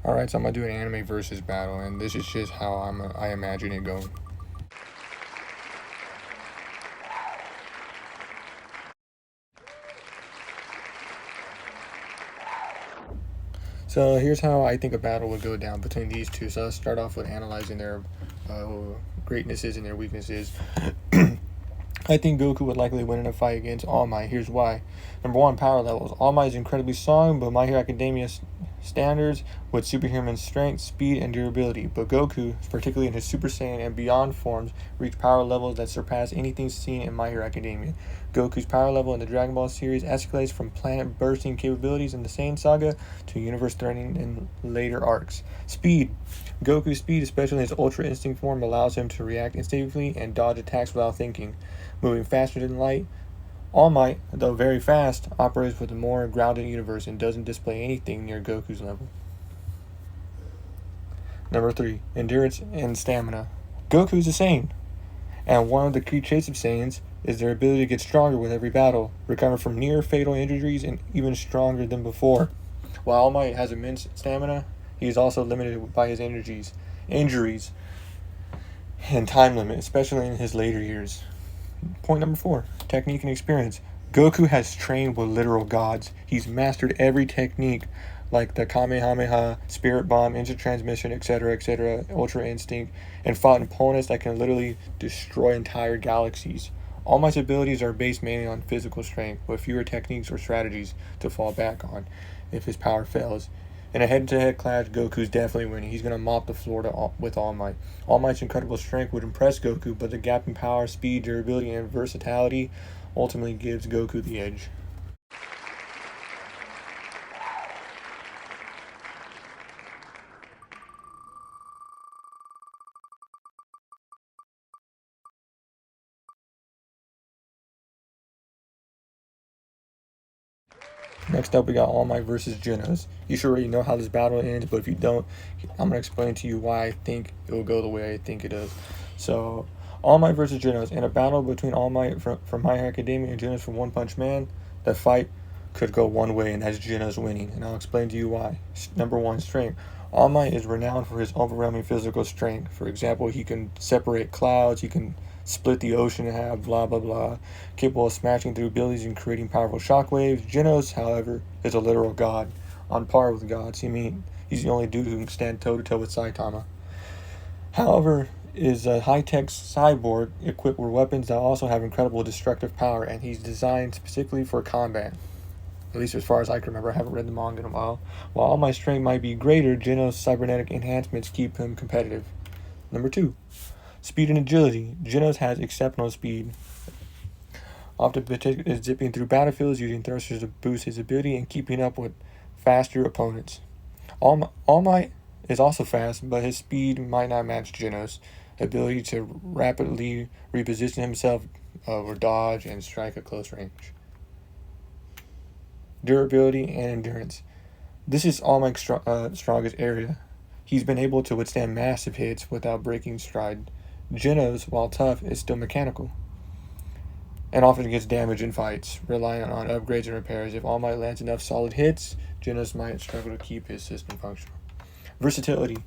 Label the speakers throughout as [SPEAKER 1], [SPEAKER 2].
[SPEAKER 1] Alright, so I'm gonna do an anime versus battle, and this is just how I imagine it going. So here's how I think a battle would go down between these two. So let's start off with analyzing their uh, greatnesses and their weaknesses. I think Goku would likely win in a fight against All Might. Here's why. Number one, power levels. All Might is incredibly strong, but My Hero Academia standards with superhuman strength, speed, and durability. But Goku, particularly in his Super Saiyan and beyond forms, reach power levels that surpass anything seen in My Hero Academia. Goku's power level in the Dragon Ball series escalates from planet-bursting capabilities in the Saiyan saga to universe-threatening in later arcs. Speed. Goku's speed, especially in his Ultra Instinct form, allows him to react instinctively and dodge attacks without thinking, moving faster than light. All Might, though very fast, operates with a more grounded universe and doesn't display anything near Goku's level. Number 3, endurance and stamina. Goku's a Saiyan, and one of the key traits of Saiyans is their ability to get stronger with every battle, recover from near fatal injuries, and even stronger than before. While All Might has immense stamina, he is also limited by his injuries, and time limit, especially in his later years. Point number 4, technique and experience. Goku has trained with literal gods. He's mastered every technique like the Kamehameha, Spirit Bomb, Instant Transmission, etc., Ultra Instinct, and fought opponents that can literally destroy entire galaxies. All Might's abilities are based mainly on physical strength, with fewer techniques or strategies to fall back on if his power fails. In a head-to-head clash, Goku's definitely winning. He's going to mop the floor with All Might. All Might's incredible strength would impress Goku, but the gap in power, speed, durability, and versatility ultimately gives Goku the edge. Next up, we got All Might versus Genos. You should already know how this battle ends, but if you don't, I'm going to explain to you why I think it will go the way I think it does. So, All Might versus Genos. In a battle between All Might from My Hero Academia and Genos from One Punch Man, the fight could go one way, and that's Genos winning. And I'll explain to you why. Number 1, strength. All Might is renowned for his overwhelming physical strength. For example, he can separate clouds, he can split the ocean in half, blah blah blah, capable of smashing through buildings and creating powerful shockwaves. Genos, however, is a literal god, on par with gods. He's the only dude who can stand toe to toe with Saitama. However, is a high-tech cyborg equipped with weapons that also have incredible destructive power, and he's designed specifically for combat. At least as far as I can remember, I haven't read the manga in a while. While all my strength might be greater, Genos' cybernetic enhancements keep him competitive. Number 2, speed and agility. Genos has exceptional speed, often is zipping through battlefields, using thrusters to boost his ability and keeping up with faster opponents. All Might is also fast, but his speed might not match Genos' ability to rapidly reposition himself or dodge and strike at close range. Durability and endurance. This is All Might's strongest area. He's been able to withstand massive hits without breaking stride. Genos, while tough, is still mechanical and often gets damaged in fights, relying on upgrades and repairs. If All Might lands enough solid hits, Genos might struggle to keep his system functional. Versatility.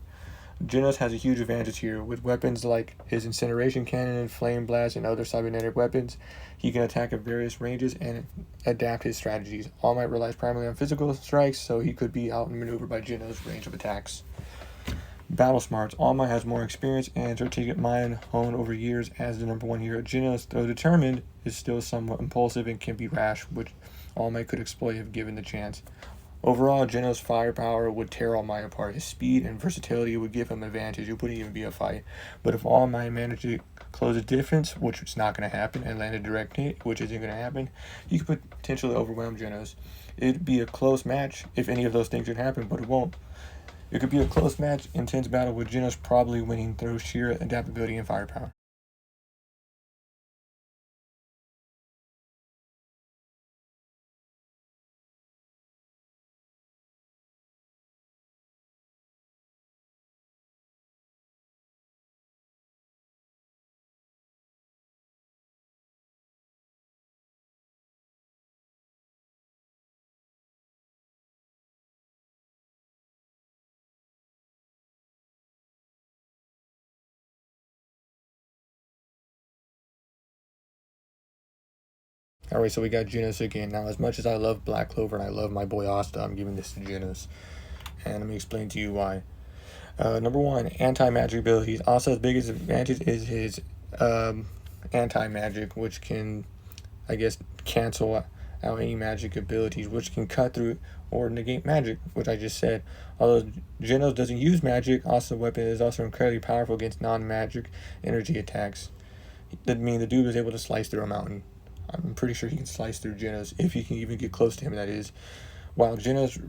[SPEAKER 1] Genos has a huge advantage here. With weapons like his incineration cannon, flame blast, and other cybernetic weapons, he can attack at various ranges and adapt his strategies. All Might relies primarily on physical strikes, so he could be outmaneuvered by Genos' range of attacks. Battle smarts. All Might has more experience and strategic mind honed over years as the number 1 hero. Genos, though determined, is still somewhat impulsive and can be rash, which All Might could exploit if given the chance. Overall, Genos' firepower would tear All Might apart. His speed and versatility would give him advantage. It wouldn't even be a fight. But if All Might managed to close the difference, which is not going to happen, and land a direct hit, which isn't going to happen, he could potentially overwhelm Genos. It'd be a close match if any of those things would happen, but it won't. It could be a close match, intense battle with Genos probably winning through sheer adaptability and firepower. Alright, so we got Genos again. Now, as much as I love Black Clover and I love my boy Asta, I'm giving this to Genos. And let me explain to you why. Number one, anti-magic abilities. Asta's biggest advantage is his anti-magic, which can, I guess, cancel out any magic abilities, which can cut through or negate magic, which I just said. Although Genos doesn't use magic, Asta's weapon is also incredibly powerful against non-magic energy attacks. That means the dude was able to slice through a mountain. I'm pretty sure he can slice through Genos, if he can even get close to him, that is. While Genos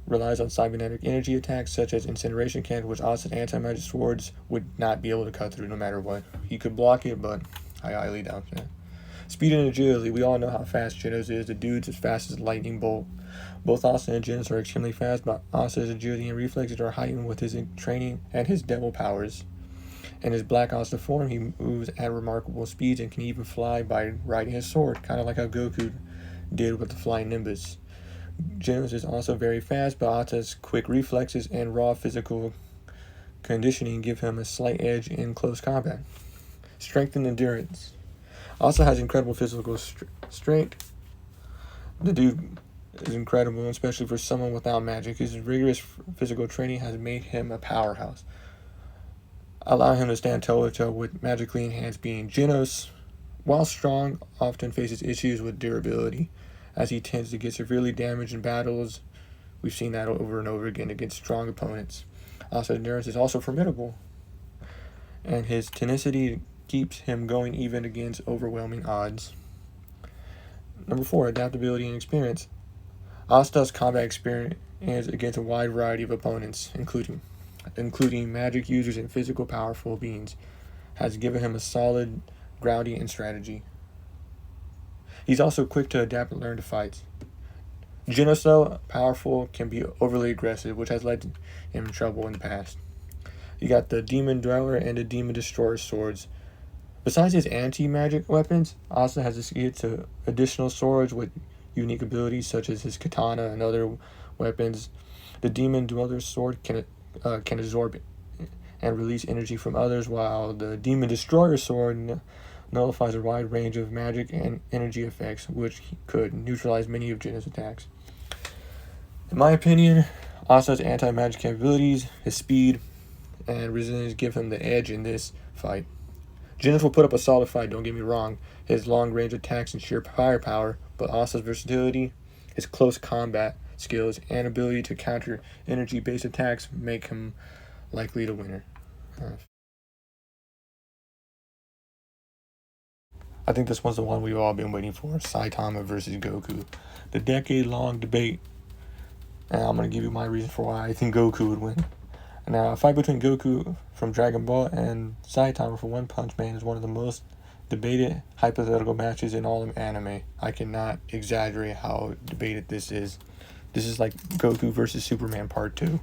[SPEAKER 1] relies on cybernetic energy attacks such as incineration cannons, which Asta's anti-magic swords would not be able to cut through no matter what. He could block it, but I highly doubt that. Speed and agility. We all know how fast Genos is. The dude's as fast as a lightning bolt. Both Asta and Genos are extremely fast, but Asta's agility and reflexes are heightened with his training and his devil powers. In his Black Asta form, he moves at remarkable speeds and can even fly by riding his sword, kind of like how Goku did with the Flying Nimbus. Genos is also very fast, but Asta's quick reflexes and raw physical conditioning give him a slight edge in close combat. Strength and endurance. Asta has incredible physical strength. The dude is incredible, especially for someone without magic. His rigorous physical training has made him a powerhouse, allowing him to stand toe-to-toe with magically enhanced being. Genos, while strong, often faces issues with durability, as he tends to get severely damaged in battles. We've seen that over and over again against strong opponents. Asta's endurance is also formidable, and his tenacity keeps him going even against overwhelming odds. Number 4, adaptability and experience. Asta's combat experience against a wide variety of opponents, including magic users and physical powerful beings, has given him a solid grounding and strategy. He's also quick to adapt and learn to fight. Genos, though powerful, can be overly aggressive, which has led him in trouble in the past. You got the Demon Dweller and the Demon Destroyer swords. Besides his anti-magic weapons, Asta has escaped to additional swords with unique abilities such as his katana and other weapons. The Demon Dweller's sword can absorb and release energy from others, while the Demon Destroyer sword nullifies a wide range of magic and energy effects, which could neutralize many of Genos' attacks. In my opinion, Asta's anti-magic capabilities, his speed, and resilience give him the edge in this fight. Genos will put up a solid fight, don't get me wrong. His long-range attacks and sheer firepower, but Asta's versatility, his close combat skills, and ability to counter energy-based attacks make him likely the winner. I think this one's the one we've all been waiting for, Saitama versus Goku. The decade-long debate, and I'm going to give you my reason for why I think Goku would win. Now, a fight between Goku from Dragon Ball and Saitama from One Punch Man is one of the most debated hypothetical matches in all of anime. I cannot exaggerate how debated this is. This is like Goku versus Superman Part 2.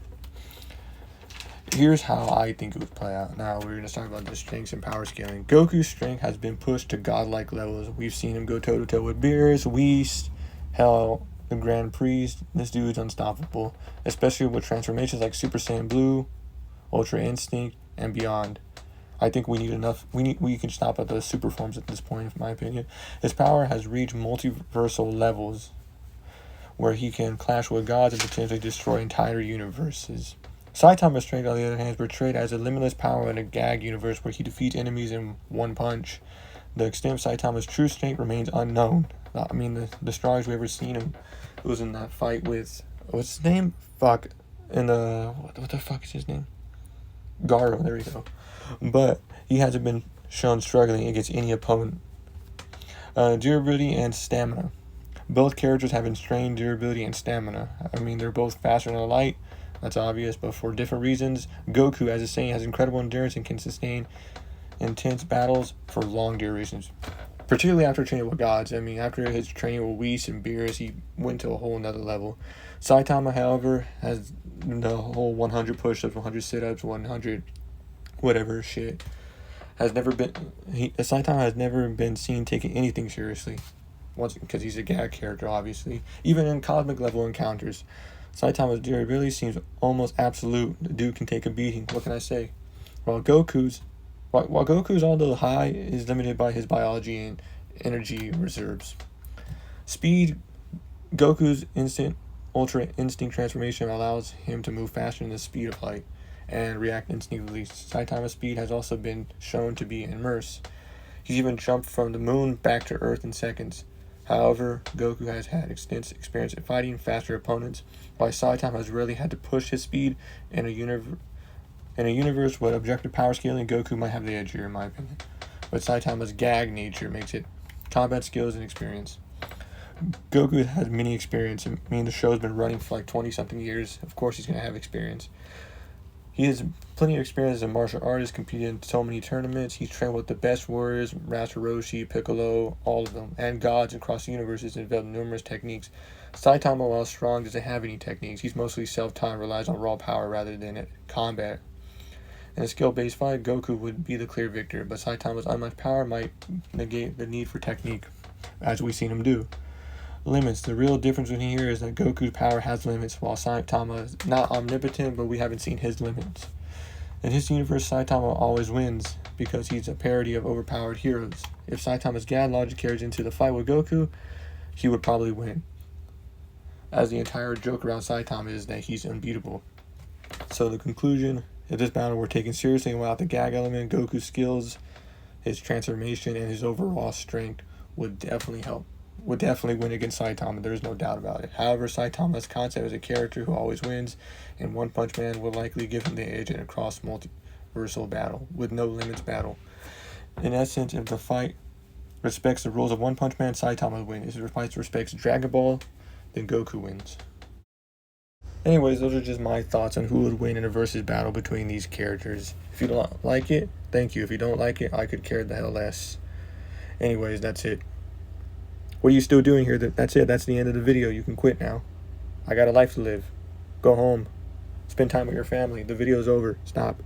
[SPEAKER 1] Here's how I think it would play out. Now, we're going to talk about the strengths and power scaling. Goku's strength has been pushed to godlike levels. We've seen him go toe-to-toe with Beerus, Whis, hell, the Grand Priest. This dude's unstoppable, especially with transformations like Super Saiyan Blue, Ultra Instinct, and beyond. I think we need enough. We can stop at the super forms at this point, in my opinion. His power has reached multiversal levels, where he can clash with gods and potentially destroy entire universes. Saitama's strength, on the other hand, is portrayed as a limitless power in a gag universe where he defeats enemies in one punch. The extent of Saitama's true strength remains unknown. I mean, the strongest we ever seen him was in that fight with, what's his name? What the fuck is his name? Garo, there we go. But he hasn't been shown struggling against any opponent. Durability and stamina. Both characters have constrained durability and stamina. I mean, they're both faster than light, that's obvious, but for different reasons. Goku, as a Saiyan, has incredible endurance and can sustain intense battles for long durations, particularly after training with gods. I mean, after his training with Whis and Beerus, he went to a whole nother level. Saitama, however, has the whole 100 push-ups, 100 sit-ups, 100 whatever shit. Saitama has never been seen taking anything seriously. Once, because he's a gag character, obviously. Even in cosmic level encounters, Saitama's durability seems almost absolute. The dude can take a beating. What can I say? While Goku's, although high, is limited by his biology and energy reserves. Speed. Goku's instant Ultra Instinct transformation allows him to move faster than the speed of light and react instinctively. Saitama's speed has also been shown to be immense. He's even jumped from the moon back to Earth in seconds. However, Goku has had extensive experience in fighting faster opponents, while Saitama has rarely had to push his speed. In a universe with objective power scaling, Goku might have the edge here, in my opinion. But Saitama's gag nature makes it combat skills and experience. Goku has many experience. I mean, the show's been running for like 20-something years. Of course he's going to have experience. He has plenty of experience as a martial artist, competed in so many tournaments. He's trained with the best warriors, Master Roshi, Piccolo, all of them, and gods across the universes, and developed numerous techniques. Saitama, while strong, doesn't have any techniques. He's mostly self-taught and relies on raw power rather than combat. In a skill-based fight, Goku would be the clear victor, but Saitama's unmatched power might negate the need for technique, as we've seen him do. Limits. The real difference between here is that Goku's power has limits, while Saitama is not omnipotent, but we haven't seen his limits. In his universe, Saitama always wins because he's a parody of overpowered heroes. If Saitama's gad logic carries into the fight with Goku, he would probably win, as the entire joke around Saitama is that he's unbeatable. So the conclusion, if this battle were taken seriously and without the gag element, Goku's skills, his transformation, and his overall strength would definitely win against Saitama. There's no doubt about it. However, Saitama's concept as a character who always wins, and One Punch Man will likely give him the edge in a cross-multiversal battle, with no limits battle. In essence, if the fight respects the rules of One Punch Man, Saitama wins. If the fight respects Dragon Ball, then Goku wins. Anyways, those are just my thoughts on who would win in a versus battle between these characters. If you don't like it, thank you. If you don't like it, I could care the hell less. Anyways, that's it. What are you still doing here? That's it. That's the end of the video. You can quit now. I got a life to live. Go home. Spend time with your family. The video's over. Stop.